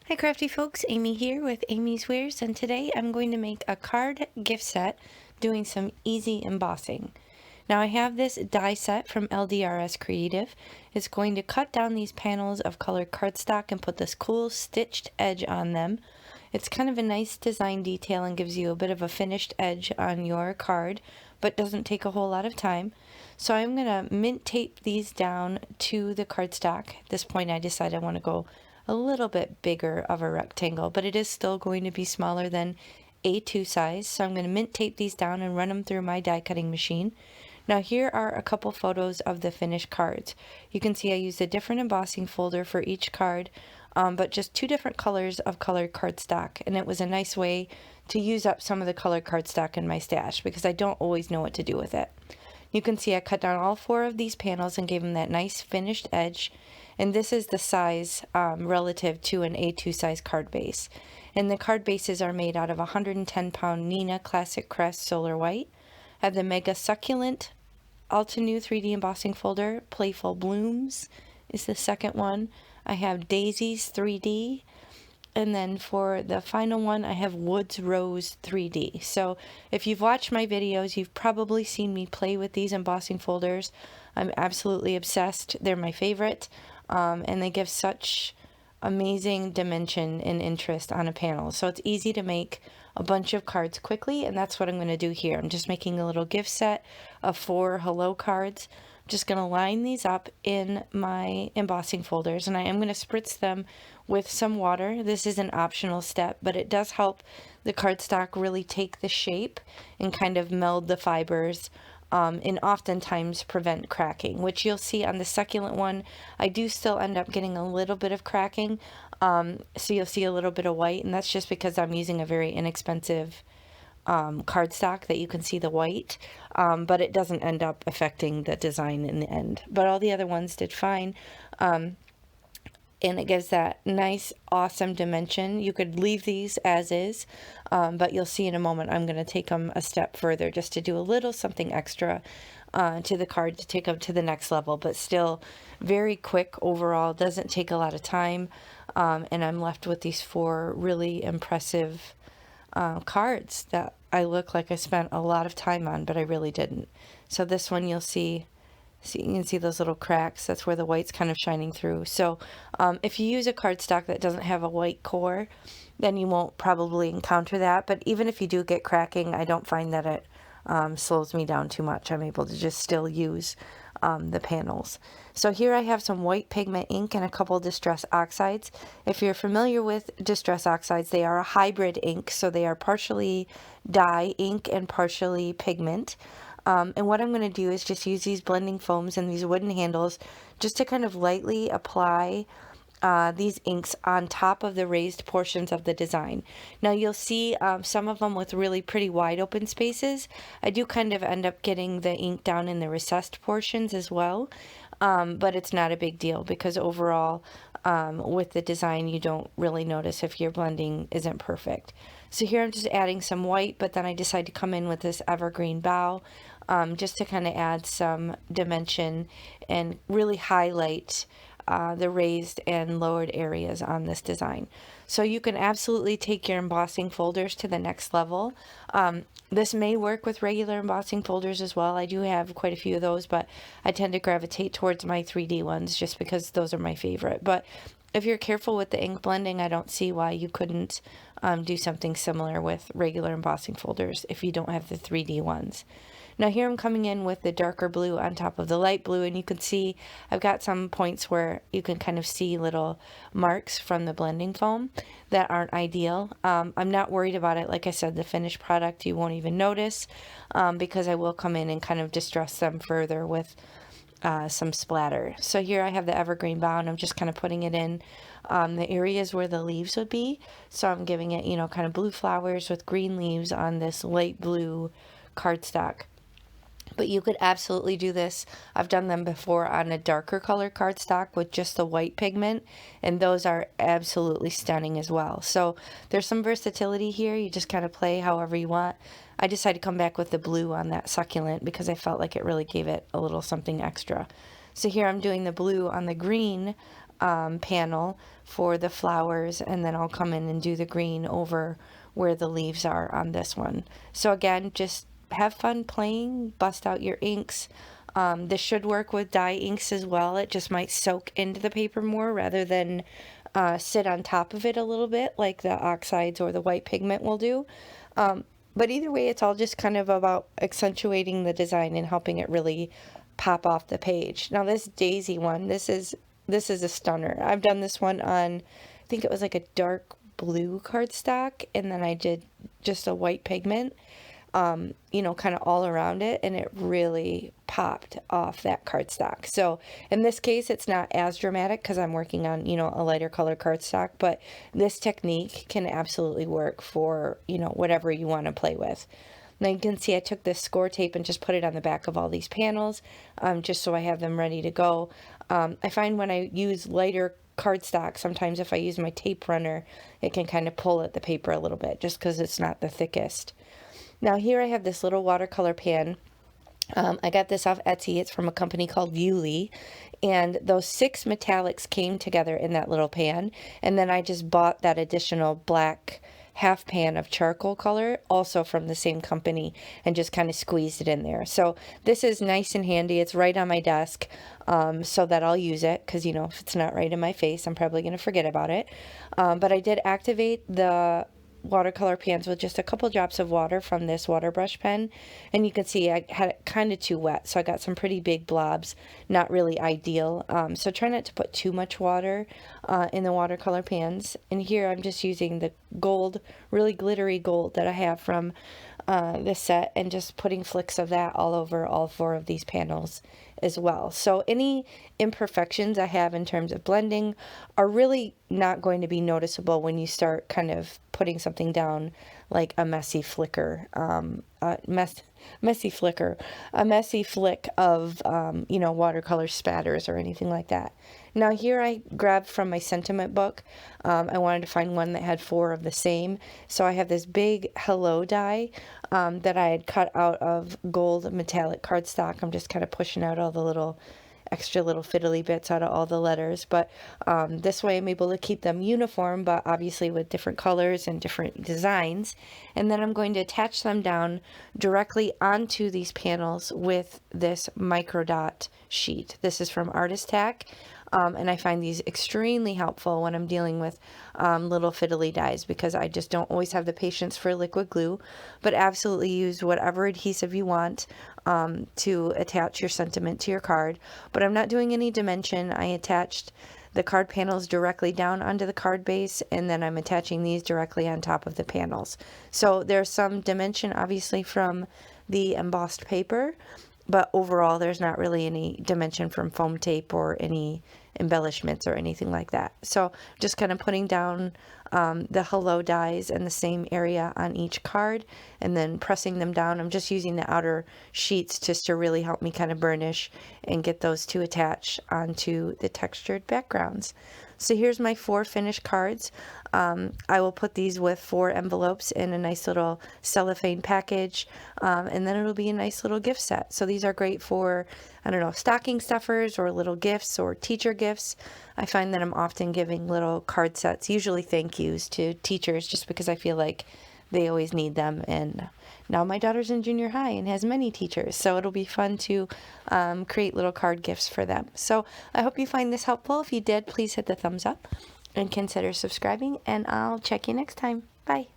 Hi crafty folks, Amy here with Amy's Wares, and today I'm going to make a card gift set doing some easy embossing. Now I have this die set from LDRS Creative. It's going to cut down these panels of colored cardstock and put this cool stitched edge on them. It's kind of a nice design detail and gives you a bit of a finished edge on your card, but doesn't take a whole lot of time. So I'm going to mint tape these down to the cardstock. At this point I decided I want to go a little bit bigger of a rectangle, but it is still going to be smaller than A2 size. So I'm going to mint tape these down and run them through my die cutting machine. Now here are a couple photos of the finished cards. You can see I used a different embossing folder for each card, but just two different colors of colored cardstock, and it was a nice way to use up some of the colored cardstock in my stash because I don't always know what to do with it. You can see I cut down all four of these panels and gave them that nice finished edge. And this is the size relative to an A2 size card base. And the card bases are made out of 110-pound Neenah Classic Crest Solar White. I have the Mega Succulent altenew 3D embossing folder. Playful Blooms is the second one. I have Daisies 3D. And then for the final one, I have Woods Rose 3D. So if you've watched my videos, you've probably seen me play with these embossing folders. I'm absolutely obsessed. They're my favorite. And they give such amazing dimension and interest on a panel. So it's easy to make a bunch of cards quickly, and that's what I'm going to do here. I'm just making a little gift set of 4 hello cards. I'm just going to line these up in my embossing folders, and I am going to spritz them with some water. This is an optional step, but it does help the cardstock really take the shape and kind of meld the fibers and oftentimes prevent cracking, which you'll see on the succulent one. I do still end up getting a little bit of cracking, so you'll see a little bit of white, and that's just because I'm using a very inexpensive cardstock that you can see the white, but it doesn't end up affecting the design in the end. But all the other ones did fine. And it gives that nice, awesome dimension. You could leave these as is, but you'll see in a moment I'm going to take them a step further just to do a little something extra to the card to take them to the next level, but still very quick overall, doesn't take a lot of time, and I'm left with these 4 really impressive cards that I look like I spent a lot of time on, but I really didn't. So this one you'll see you can see those little cracks. That's where the white's kind of shining through. So if you use a cardstock that doesn't have a white core, then you won't probably encounter that. But even if you do get cracking, I don't find that it slows me down too much. I'm able to just still use the panels. So here I have some white pigment ink and a couple Distress Oxides. If you're familiar with Distress Oxides, they are a hybrid ink, so they are partially dye ink and partially pigment. And what I'm going to do is just use these blending foams and these wooden handles just to kind of lightly apply these inks on top of the raised portions of the design. Now you'll see some of them with really pretty wide open spaces. I do kind of end up getting the ink down in the recessed portions as well, but it's not a big deal because overall with the design you don't really notice if your blending isn't perfect. So here I'm just adding some white, but then I decide to come in with this evergreen bow just to kind of add some dimension and really highlight the raised and lowered areas on this design. So you can absolutely take your embossing folders to the next level. This may work with regular embossing folders as well. I do have quite a few of those, but I tend to gravitate towards my 3D ones just because those are my favorite. But if you're careful with the ink blending, I don't see why you couldn't do something similar with regular embossing folders if you don't have the 3D ones. Now here I'm coming in with the darker blue on top of the light blue, and you can see I've got some points where you can kind of see little marks from the blending foam that aren't ideal. I'm not worried about it. Like I said, the finished product you won't even notice because I will come in and kind of distress them further with some splatter. So here I have the evergreen bow, and I'm just kind of putting it in the areas where the leaves would be. So I'm giving it, kind of blue flowers with green leaves on this light blue cardstock. But you could absolutely do this. I've done them before on a darker color cardstock with just the white pigment, and those are absolutely stunning as well. So there's some versatility here. You just kind of play however you want. I decided to come back with the blue on that succulent because I felt like it really gave it a little something extra. So here I'm doing the blue on the green panel for the flowers, and then I'll come in and do the green over where the leaves are on this one. So again, just have fun playing, bust out your inks. This should work with dye inks as well. It just might soak into the paper more rather than sit on top of it a little bit like the oxides or the white pigment will do. But either way, it's all just kind of about accentuating the design and helping it really pop off the page. Now this daisy one, this is a stunner. I've done this one on, I think it was like a dark blue cardstock, and then I did just a white pigment, you know, kind of all around it, and it really popped off that cardstock. So in this case, it's not as dramatic because I'm working on, you know, a lighter color cardstock, but this technique can absolutely work for, you know, whatever you want to play with. Now you can see I took this score tape and just put it on the back of all these panels, just so I have them ready to go. I find when I use lighter cardstock, sometimes if I use my tape runner, it can kind of pull at the paper a little bit just because it's not the thickest. Now here I have this little watercolor pan. I got this off Etsy. It's from a company called Yuli, and those 6 metallics came together in that little pan, and then I just bought that additional black half pan of charcoal color, also from the same company, and just kind of squeezed it in there. So this is nice and handy. It's right on my desk, so that I'll use it, because, you know, if it's not right in my face, I'm probably going to forget about it. But I did activate the watercolor pans with just a couple drops of water from this water brush pen, and you can see I had it kind of too wet, so I got some pretty big blobs. Not really ideal, so try not to put too much water in the watercolor pans. And here I'm just using the gold, really glittery gold that I have from this set, and just putting flicks of that all over all 4 of these panels as well. So any imperfections I have in terms of blending are really not going to be noticeable when you start kind of putting something down like a messy flicker, a messy flick of, you know, watercolor spatters or anything like that. Now here I grabbed from my sentiment book. I wanted to find one that had 4 of the same. So I have this big hello die that I had cut out of gold metallic cardstock. I'm just kind of pushing out all the little extra little fiddly bits out of all the letters, but this way I'm able to keep them uniform, but obviously with different colors and different designs. And then I'm going to attach them down directly onto these panels with this micro dot sheet. This is from Artist Tack. And I find these extremely helpful when I'm dealing with little fiddly dies, because I just don't always have the patience for liquid glue, but absolutely use whatever adhesive you want to attach your sentiment to your card. But I'm not doing any dimension. I attached the card panels directly down onto the card base, and then I'm attaching these directly on top of the panels. So there's some dimension obviously from the embossed paper, but overall there's not really any dimension from foam tape or any embellishments or anything like that. So just kind of putting down the hello dies in the same area on each card, and then pressing them down. I'm just using the outer sheets just to really help me kind of burnish and get those to attach onto the textured backgrounds. So here's my 4 finished cards. I will put these with 4 envelopes in a nice little cellophane package, and then it'll be a nice little gift set. So these are great for, I don't know, stocking stuffers or little gifts or teacher gifts. I find that I'm often giving little card sets, usually thank yous, to teachers, just because I feel like they always need them. And now my daughter's in junior high and has many teachers, so it'll be fun to create little card gifts for them. So I hope you find this helpful. If you did, please hit the thumbs up and consider subscribing, and I'll check you next time. Bye.